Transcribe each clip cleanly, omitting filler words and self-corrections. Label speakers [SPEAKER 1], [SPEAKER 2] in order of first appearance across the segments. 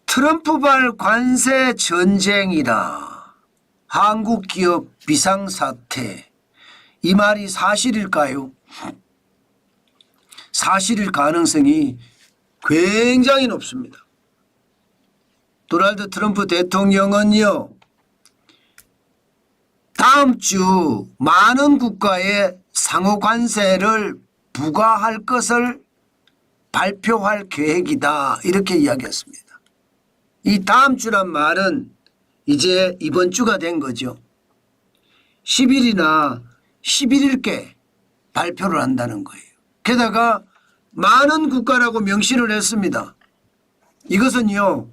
[SPEAKER 1] 트럼프발 관세 전쟁이라 한국 기업 비상사태, 이 말이 사실일까요? 사실일 가능성이 굉장히 높습니다. 도널드 트럼프 대통령은요, 다음 주 많은 국가에 상호 관세를 부과할 것을 발표할 계획이다, 이렇게 이야기했습니다. 이 다음 주란 말은 이제 이번 주가 된 거죠. 10일이나 11일께 발표를 한다는 거예요. 게다가 많은 국가라고 명시를 했습니다. 이것은요,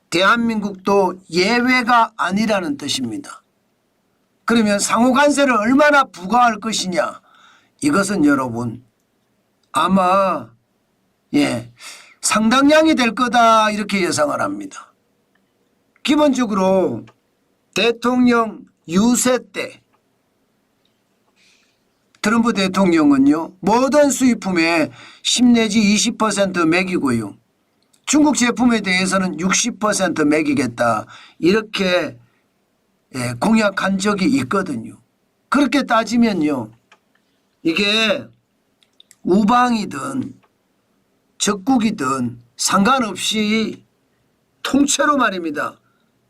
[SPEAKER 1] 대한민국도 예외가 아니라는 뜻입니다. 그러면 상호관세를 얼마나 부과할 것이냐, 이것은 여러분 아마 상당량이 될 거다, 이렇게 예상을 합니다. 기본적으로 대통령 유세 때 트럼프 대통령은요, 모든 수입품에 10 내지 20% 매기고요, 중국 제품에 대해서는 60% 매기겠다, 이렇게 공약한 적이 있거든요. 그렇게 따지면요, 이게 우방이든 적국이든 상관없이 통째로 말입니다,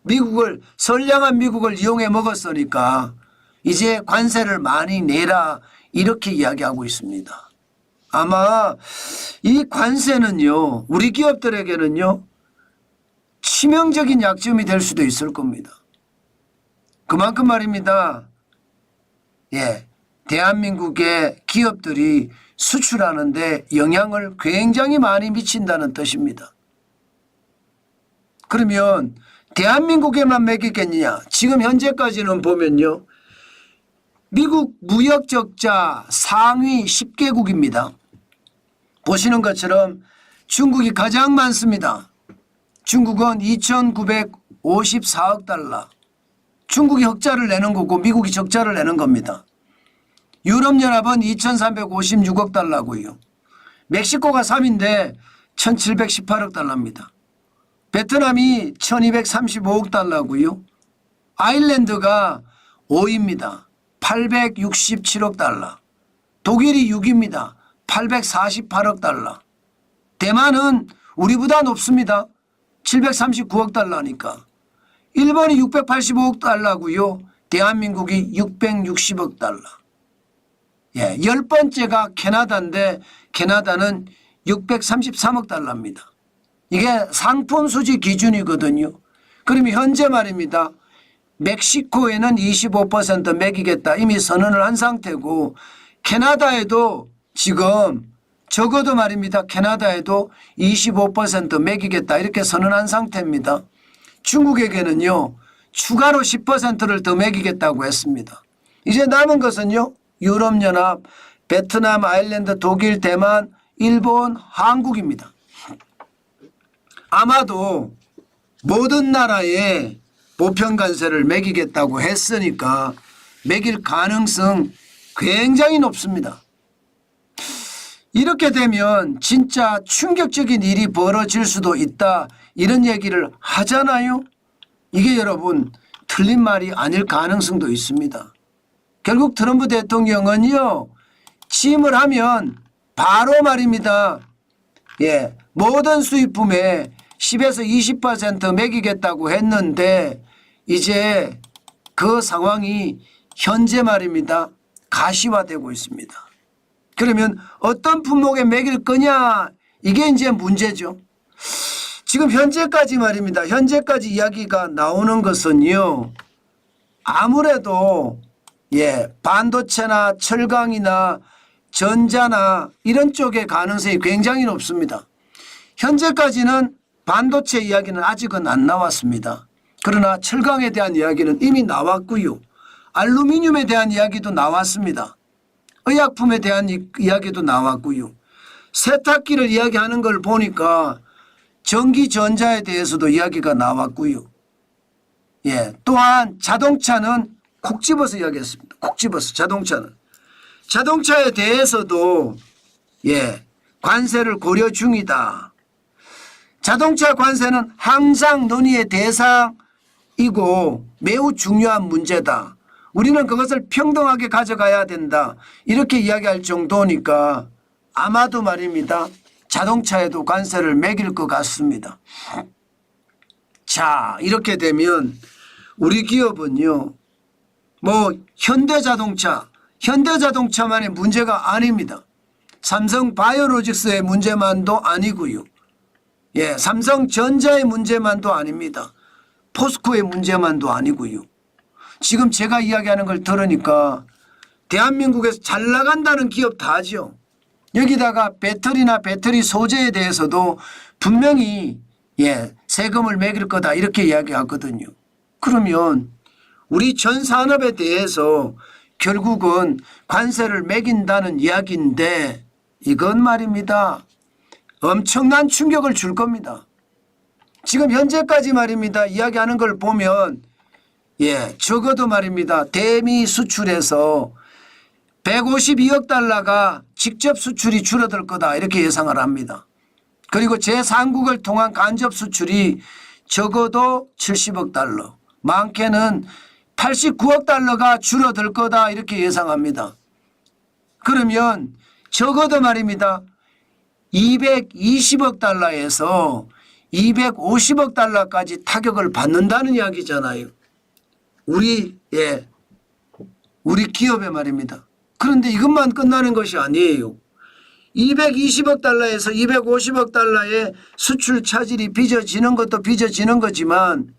[SPEAKER 1] 미국을, 선량한 미국을 이용해 먹었으니까 이제 관세를 많이 내라, 이렇게 이야기하고 있습니다. 아마 이 관세는요, 우리 기업들에게는요, 치명적인 약점이 될 수도 있을 겁니다. 그만큼 말입니다, 대한민국의 기업들이 수출하는데 영향을 굉장히 많이 미친다는 뜻입니다. 그러면 대한민국에만 매기겠느냐? 지금 현재까지는 보면요, 미국 무역 적자 상위 10개국입니다. 보시는 것처럼 중국이 가장 많습니다. 중국은 2,954억 달러. 중국이 흑자를 내는 거고 미국이 적자를 내는 겁니다. 유럽연합은 2,356억 달러고요. 멕시코가 3위인데 1,718억 달러입니다. 베트남이 1,235억 달러고요. 아일랜드가 5위입니다. 867억 달러. 독일이 6위입니다. 848억 달러. 대만은 우리보다 높습니다. 739억 달러니까. 일본이 685억 달러고요. 대한민국이 660억 달러. 10번째가 캐나다인데 캐나다는 633억 달러입니다. 이게 상품 수지 기준이거든요. 그러면 현재 말입니다, 멕시코에는 25% 매기겠다, 이미 선언을 한 상태고, 캐나다에도 지금 적어도 말입니다, 캐나다에도 25% 매기겠다, 이렇게 선언한 상태입니다. 중국에게는요, 추가로 10%를 더 매기겠다고 했습니다. 이제 남은 것은요, 유럽연합, 베트남, 아일랜드, 독일, 대만, 일본, 한국입니다. 아마도 모든 나라에 보편관세를 매기겠다고 했으니까 매길 가능성 굉장히 높습니다. 이렇게 되면 진짜 충격적인 일이 벌어질 수도 있다, 이런 얘기를 하잖아요. 이게 여러분 틀린 말이 아닐 가능성도 있습니다. 결국 트럼프 대통령은요, 취임을 하면 바로 말입니다, 모든 수입품에 10에서 20% 매기겠다고 했는데 이제 그 상황이 현재 말입니다, 가시화되고 있습니다. 그러면 어떤 품목에 매길 거냐, 이게 이제 문제죠. 지금 현재까지 말입니다, 현재까지 이야기가 나오는 것은요, 아무래도 반도체나 철강이나 전자나 이런 쪽의 가능성이 굉장히 높습니다. 현재까지는 반도체 이야기는 아직은 안 나왔습니다. 그러나 철강에 대한 이야기는 이미 나왔고요. 알루미늄에 대한 이야기도 나왔습니다. 의약품에 대한 이야기도 나왔고요. 세탁기를 이야기하는 걸 보니까 전기전자에 대해서도 이야기가 나왔고요. 또한 자동차는 콕 집어서 이야기했습니다. 콕 집어서 자동차는. 자동차에 대해서도 관세를 고려 중이다. 자동차 관세는 항상 논의의 대상이고 매우 중요한 문제다. 우리는 그것을 평등하게 가져가야 된다. 이렇게 이야기할 정도니까 아마도 말입니다. 자동차에도 관세를 매길 것 같습니다. 자, 이렇게 되면 우리 기업은요. 현대자동차만의 문제가 아닙니다. 삼성바이오로직스의 문제만도 아니고요. 예, 삼성전자의 문제만도 아닙니다. 포스코의 문제만도 아니고요. 지금 제가 이야기하는 걸 들으니까 대한민국에서 잘 나간다는 기업 다죠. 여기다가 배터리나 배터리 소재에 대해서도 분명히 세금을 매길 거다 이렇게 이야기하거든요. 그러면 우리 전 산업에 대해서 결국은 관세를 매긴다는 이야기인데 이건 말입니다. 엄청난 충격을 줄 겁니다. 지금 현재까지 말입니다. 이야기하는 걸 보면 적어도 말입니다. 대미 수출에서 152억 달러가 직접 수출이 줄어들 거다 이렇게 예상을 합니다. 그리고 제3국을 통한 간접 수출이 적어도 70억 달러, 많게는 89억 달러가 줄어들 거다 이렇게 예상합니다. 그러면 적어도 말입니다. 220억 달러에서 250억 달러까지 타격을 받는다는 이야기잖아요. 우리 기업에 말입니다. 그런데 이것만 끝나는 것이 아니에요. 220억 달러에서 250억 달러의 수출 차질이 빚어지는 것도 빚어지는 거지만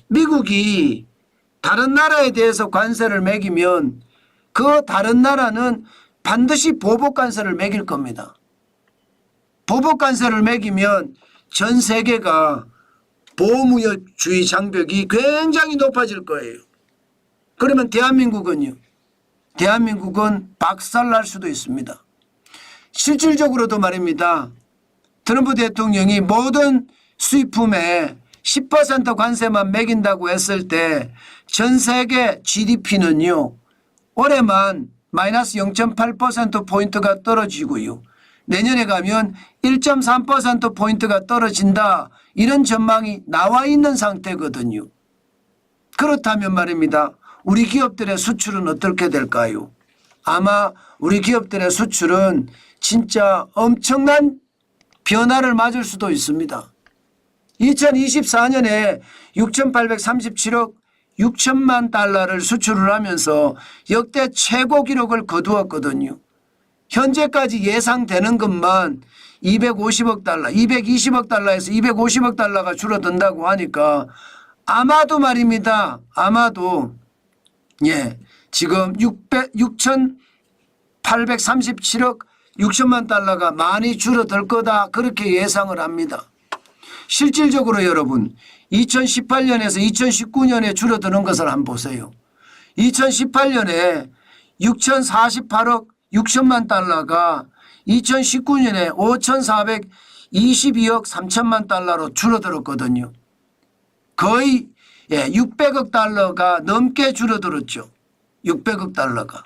[SPEAKER 1] 미국이 다른 나라에 대해서 관세를 매기면 그 다른 나라는 반드시 보복 관세를 매길 겁니다. 보복 관세를 매기면 전 세계가 보호무역주의 장벽이 굉장히 높아질 거예요. 그러면 대한민국은요. 대한민국은 박살날 수도 있습니다. 실질적으로도 말입니다. 트럼프 대통령이 모든 수입품에 10% 관세만 매긴다고 했을 때 전 세계 GDP는요. 올해만 마이너스 0.8%포인트가 떨어지고요. 내년에 가면 1.3%포인트가 떨어진다. 이런 전망이 나와 있는 상태거든요. 그렇다면 말입니다. 우리 기업들의 수출은 어떻게 될까요? 아마 우리 기업들의 수출은 진짜 엄청난 변화를 맞을 수도 있습니다. 2024년에 6,837억 6천만 달러를 수출을 하면서 역대 최고 기록을 거두었거든요. 현재까지 예상되는 것만 250억 달러, 220억 달러에서 250억 달러가 줄어든다고 하니까 아마도 말입니다. 아마도 지금 6,837억 6천만 달러가 많이 줄어들 거다 그렇게 예상을 합니다. 실질적으로 여러분 2018년에서 2019년에 줄어드는 것을 한번 보세요. 2018년에 6,048억 6천만 달러가 2019년에 5,422억 3천만 달러로 줄어들었거든요. 거의 600억 달러가 넘게 줄어들었죠. 600억 달러가.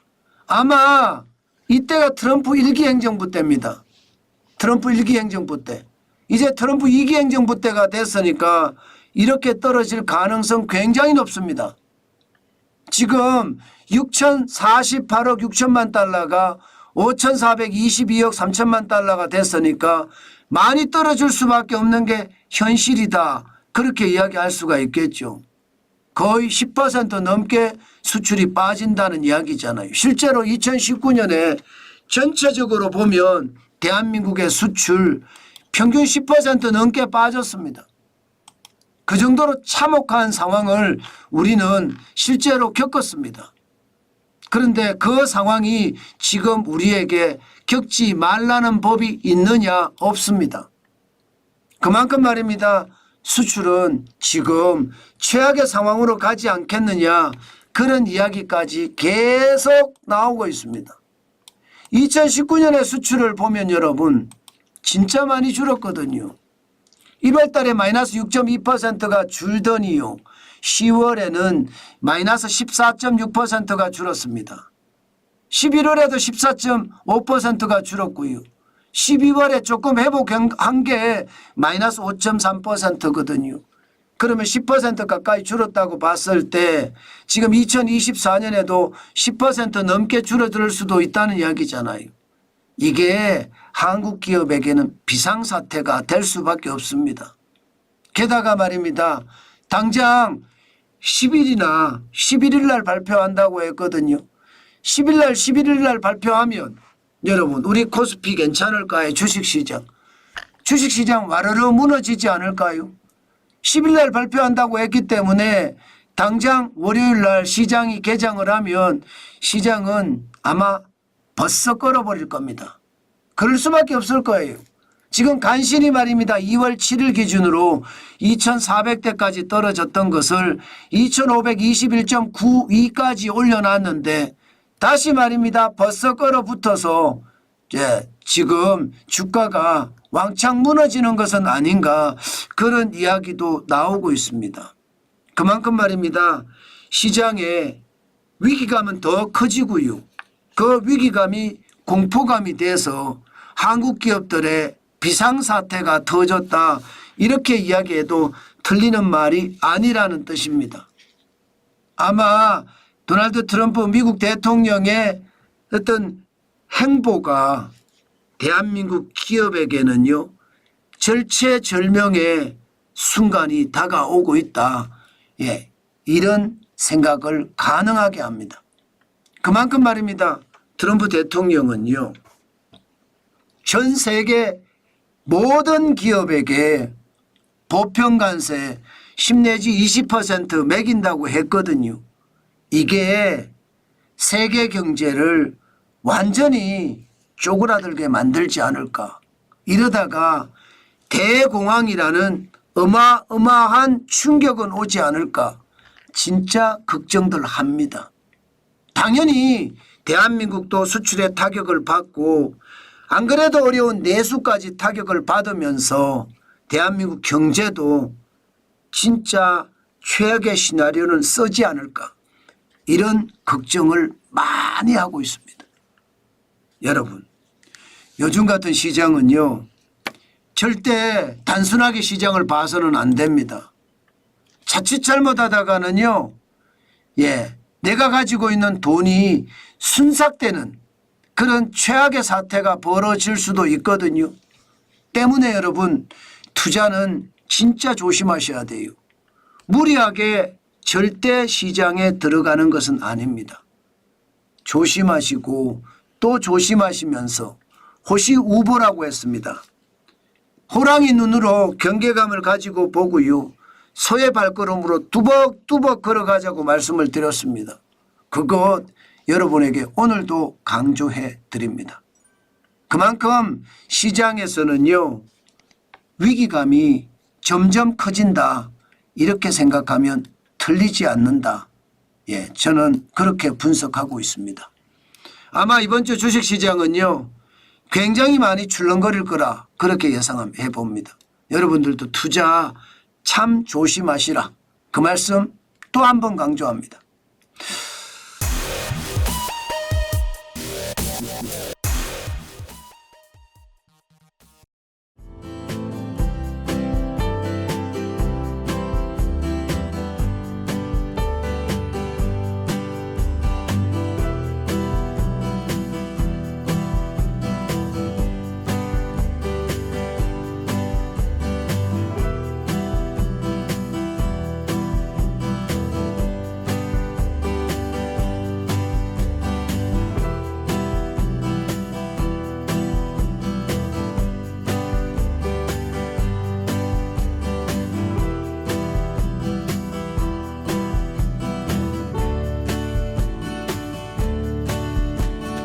[SPEAKER 1] 아마 이때가 트럼프 1기 행정부 때입니다. 트럼프 1기 행정부 때. 이제 트럼프 2기 행정부 때가 됐으니까 이렇게 떨어질 가능성 굉장히 높습니다. 지금 6,048억 6천만 달러가 5,422억 3천만 달러가 됐으니까 많이 떨어질 수밖에 없는 게 현실이다. 그렇게 이야기할 수가 있겠죠. 거의 10% 넘게 수출이 빠진다는 이야기잖아요. 실제로 2019년에 전체적으로 보면 대한민국의 수출 평균 10% 넘게 빠졌습니다. 그 정도로 참혹한 상황을 우리는 실제로 겪었습니다. 그런데 그 상황이 지금 우리에게 겪지 말라는 법이 있느냐? 없습니다. 그만큼 말입니다. 수출은 지금 최악의 상황으로 가지 않겠느냐 그런 이야기까지 계속 나오고 있습니다. 2019년의 수출을 보면 여러분 진짜 많이 줄었거든요. 1월 달에 마이너스 6.2%가 줄더니요. 10월에는 마이너스 14.6%가 줄었습니다. 11월에도 14.5%가 줄었고요. 12월에 조금 회복한 게 마이너스 5.3%거든요. 그러면 10% 가까이 줄었다고 봤을 때 지금 2024년에도 10% 넘게 줄어들 수도 있다는 이야기잖아요. 이게 한국 기업에게는 비상사태가 될 수밖에 없습니다. 게다가 말입니다. 당장 10일이나 11일 날 발표한다고 했거든요. 10일 날 11일 날 발표하면 여러분 우리 코스피 괜찮을까요? 주식시장. 주식시장 와르르 무너지지 않을까요? 10일 날 발표한다고 했기 때문에 당장 월요일 날 시장이 개장을 하면 시장은 아마 벌써 끌어버릴 겁니다. 그럴 수밖에 없을 거예요. 지금 간신히 말입니다. 2월 7일 기준으로 2400대까지 떨어졌던 것을 2521.92까지 올려놨는데 다시 말입니다. 벌써 끌어붙어서 지금 주가가 왕창 무너지는 것은 아닌가 그런 이야기도 나오고 있습니다. 그만큼 말입니다. 시장의 위기감은 더 커지고요. 그 위기감이 공포감이 돼서 한국 기업들의 비상사태가 터졌다 이렇게 이야기해도 틀리는 말이 아니라는 뜻입니다. 아마 도널드 트럼프 미국 대통령의 어떤 행보가 대한민국 기업에게는요 절체절명의 순간이 다가오고 있다. 이런 생각을 가능하게 합니다. 그만큼 말입니다. 트럼프 대통령은요 전 세계 모든 기업에게 보편관세 10 내지 20% 매긴다고 했거든요. 이게 세계 경제를 완전히 쪼그라들게 만들지 않을까. 이러다가 대공황이라는 어마어마한 충격은 오지 않을까. 진짜 걱정들 합니다. 당연히 대한민국도 수출에 타격을 받고 안 그래도 어려운 내수까지 타격을 받으면서 대한민국 경제도 진짜 최악의 시나리오는 쓰지 않을까. 이런 걱정을 많이 하고 있습니다. 여러분 요즘 같은 시장은요 절대 단순하게 시장을 봐서는 안 됩니다. 자칫 잘못하다가는요 내가 가지고 있는 돈이 순삭되는 그런 최악의 사태가 벌어질 수도 있거든요. 때문에 여러분 투자는 진짜 조심하셔야 돼요. 무리하게 절대 시장에 들어가는 것은 아닙니다. 조심하시고 또 조심하시면서 호시우보라고 했습니다. 호랑이 눈으로 경계감을 가지고 보고요. 소의 발걸음으로 뚜벅뚜벅 걸어가자고 말씀을 드렸습니다. 그것 여러분에게 오늘도 강조해 드립니다. 그만큼 시장에서는요. 위기감이 점점 커진다. 이렇게 생각하면 틀리지 않는다. 저는 그렇게 분석하고 있습니다. 아마 이번 주 주식시장은요. 굉장히 많이 출렁거릴 거라 그렇게 예상해 봅니다. 여러분들도 투자 참 조심하시라. 그 말씀 또 한 번 강조합니다.